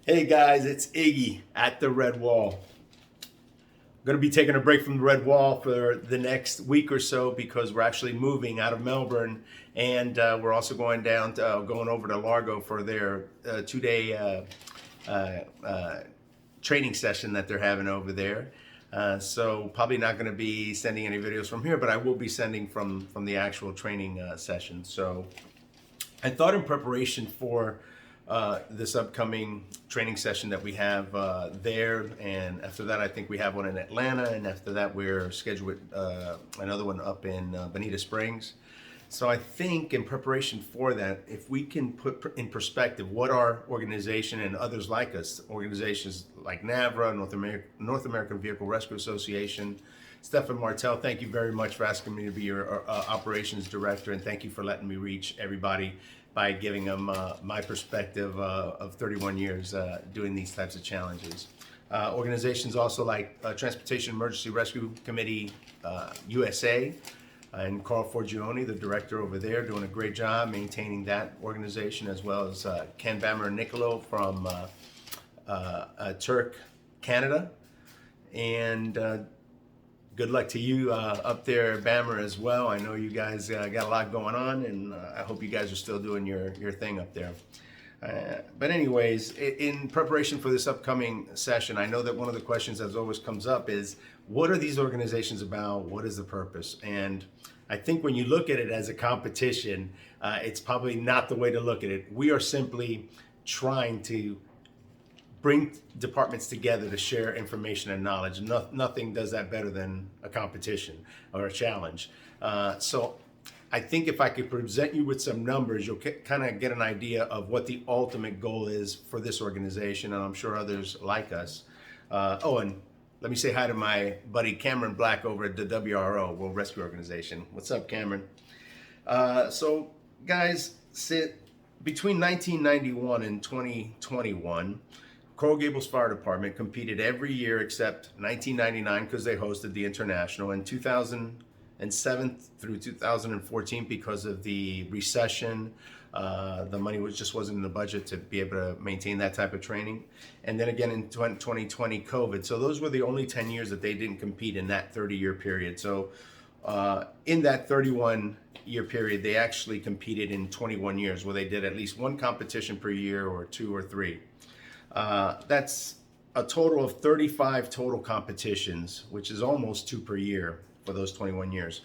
Hey guys, it's Iggy at the Red Wall. I'm going to be taking a break from the Red Wall for the next week or so because we're actually moving out of Melbourne, and we're also going over to Largo for their 2-day training session that they're having over there. So probably not going to be sending any videos from here, but I will be sending from the actual training session. So I thought in preparation for this upcoming training session that we have there, and after that I think we have one in Atlanta, and after that we're scheduled with another one up in Bonita Springs. So I think in preparation for that, if we can put in perspective what our organization and others like us, organizations like NAVRA, North American Vehicle Rescue Association, Stefan Martel, thank you very much for asking me to be your operations director, and thank you for letting me reach everybody by giving them my perspective of 31 years doing these types of challenges. Organizations also like Transportation Emergency Rescue Committee USA, and Carl Forgione, the director over there, doing a great job maintaining that organization, as well as Ken Bammer Nicolo from Turk, Canada. And good luck to you up there, Bammer, as well. I know you guys got a lot going on, and I hope you guys are still doing your thing up there. But anyways, in preparation for this upcoming session, I know that one of the questions that always comes up is, what are these organizations about? What is the purpose? And I think when you look at it as a competition, it's probably not the way to look at it. We are simply trying to bring departments together to share information and knowledge. Nothing does that better than a competition or a challenge. So I think if I could present you with some numbers, you'll kind of get an idea of what the ultimate goal is for this organization, and I'm sure others like us. And let me say hi to my buddy Cameron Black over at the WRO, World Rescue Organization. What's up, Cameron? So guys, between 1991 and 2021, Coral Gables Fire Department competed every year except 1999 because they hosted the International, and 2007 through 2014 because of the recession. The money just wasn't in the budget to be able to maintain that type of training. And then again in 2020, COVID. So those were the only 10 years that they didn't compete in that 30-year period. So in that 31-year period, they actually competed in 21 years where they did at least one competition per year, or 2 or 3. That's a total of 35 total competitions, which is almost 2 per year for those 21 years.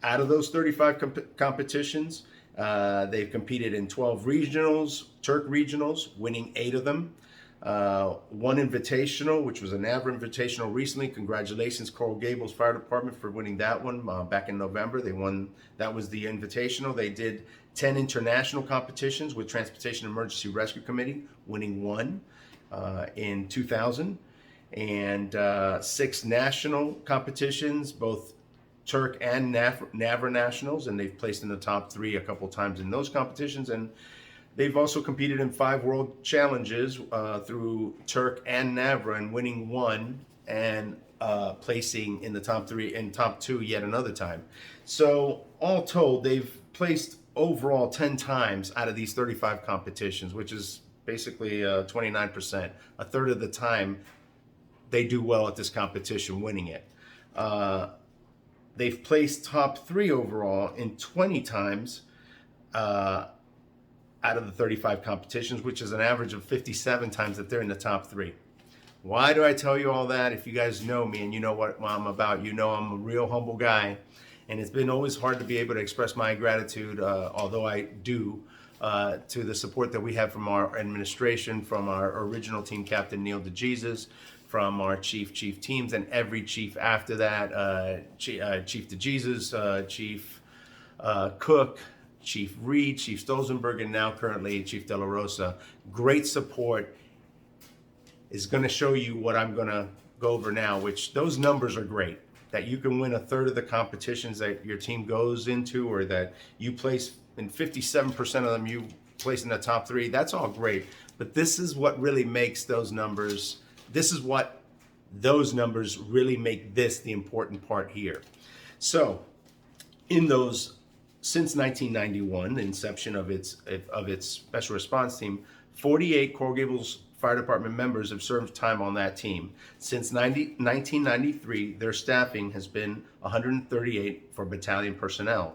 Out of those 35 competitions, they've competed in 12 regionals, Turk regionals, winning 8 of them. 1 invitational, which was a NAVRA invitational recently. Congratulations, Coral Gables Fire Department, for winning that one back in November. They won, that was the invitational. They did 10 international competitions with Transportation Emergency Rescue Committee, winning 1 in 2000. And 6 national competitions, both Turk and NAVRA nationals, and they've placed in the top 3 a couple times in those competitions. And they've also competed in 5 world challenges through Turk and NAVRA, and winning 1 and placing in the top 3 and top 2 yet another time. So all told, they've placed overall 10 times out of these 35 competitions, which is basically 29%. A third of the time they do well at this competition, winning it. They've placed top 3 overall in 20 times out of the 35 competitions, which is an average of 57 times that they're in the top 3. Why do I tell you all that? If you guys know me and you know what I'm about, you know I'm a real humble guy, and it's been always hard to be able to express my gratitude, although I do, to the support that we have from our administration, from our original team captain Neil DeJesus, from our chief teams, and every chief after that, Chief DeJesus, Chief Cook, Chief Reed, Chief Stolzenberg, and now currently Chief De La Rosa. Great support is going to show you what I'm going to go over now, which those numbers are great. That you can win a third of the competitions that your team goes into, or that you place in 57% of them, you place in the top 3. That's all great. But this is what really makes those numbers, this is what those numbers really make this the important part here. So in those, since 1991, the inception of its special response team, 48 Coral Gables Fire Department members have served time on that team. Since 1993, their staffing has been 138 for battalion personnel,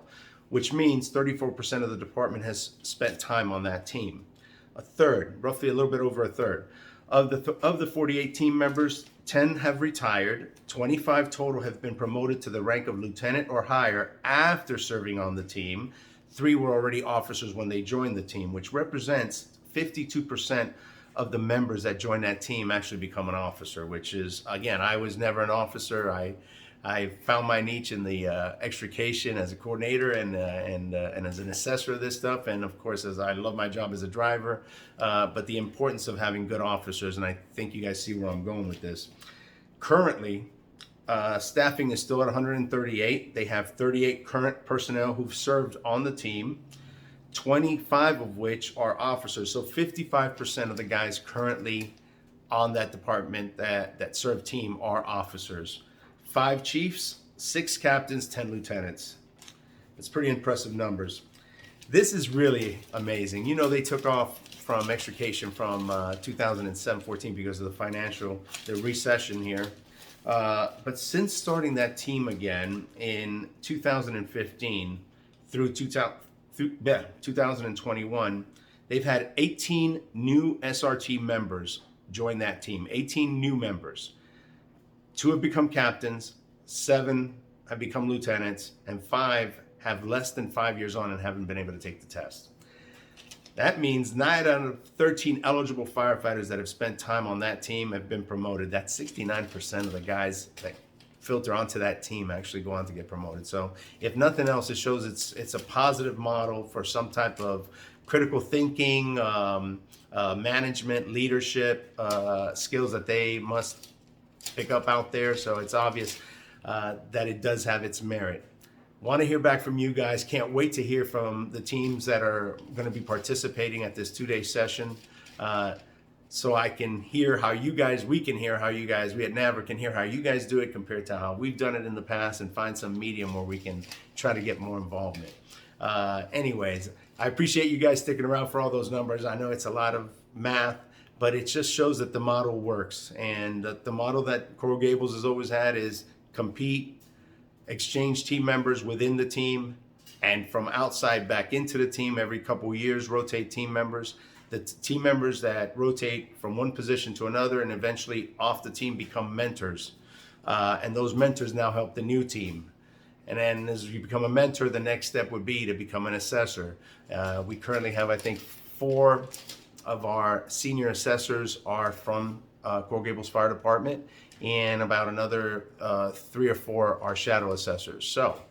which means 34% of the department has spent time on that team. A third, roughly a little bit over a third, of the 48 team members, 10 have retired, 25 total have been promoted to the rank of lieutenant or higher after serving on the team. 3 were already officers when they joined the team, which represents 52% of the members that join that team actually become an officer, which is, again, I was never an officer. I found my niche in the extrication as a coordinator and as an assessor of this stuff, and of course, as I love my job as a driver, but the importance of having good officers, and I think you guys see where I'm going with this. Currently, staffing is still at 138. They have 38 current personnel who've served on the team, 25 of which are officers. So 55% of the guys currently on that department that serve team are officers. 5 chiefs, 6 captains, 10 lieutenants. It's pretty impressive numbers. This is really amazing. You know, they took off from extrication from 2007-14 because of the recession here. But since starting that team again in 2015 through 2021, they've had 18 new SRT members join that team. 18 new members. 2 have become captains, 7 have become lieutenants, and 5 have less than 5 years on and haven't been able to take the test. That means 9 out of 13 eligible firefighters that have spent time on that team have been promoted. That's 69% of the guys that filter onto that team actually go on to get promoted. So if nothing else, it shows it's a positive model for some type of critical thinking, management, leadership skills that they must pick up out there. So it's obvious that it does have its merit. Want to hear back from you guys. Can't wait to hear from the teams that are going to be participating at this 2-day session. So I can hear how you guys, we at NAVR can hear how you guys do it compared to how we've done it in the past, and find some medium where we can try to get more involvement. Anyways, I appreciate you guys sticking around for all those numbers. I know it's a lot of math, but it just shows that the model works. And the model that Coral Gables has always had is compete, exchange team members within the team, and from outside back into the team every couple years, rotate team members. The team members that rotate from one position to another and eventually off the team become mentors. And those mentors now help the new team. And then as you become a mentor, the next step would be to become an assessor. We currently have, I think, 4 of our senior assessors are from Coral Gables Fire Department, and about another 3 or 4 are shadow assessors. So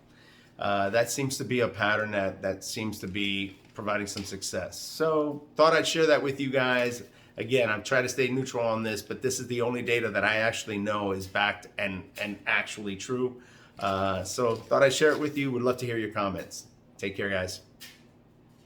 that seems to be a pattern that seems to be providing some success. So thought I'd share that with you guys. Again, I'm trying to stay neutral on this, but this is the only data that I actually know is backed and actually true. So thought I'd share it with you. Would love to hear your comments. Take care, guys.